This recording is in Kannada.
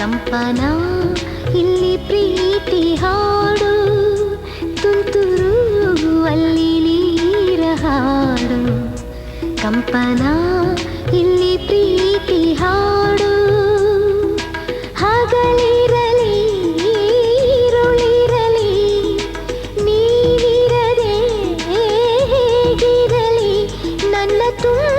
ಕಂಪನ ಇಲ್ಲಿ ಪ್ರೀತಿ ಹಾಡು, ತುಂತುರು ಅಲ್ಲಿ ನೀರ ಹಾಡು. ಕಂಪನ ಇಲ್ಲಿ ಪ್ರೀತಿ ಹಾಡು, ಹಗಲಿರಲಿ ഇരുളിರಲಿ ನೀನಿರದೆ ಹೇಗಿರಲಿ ನನ್ನ ತುಂಬ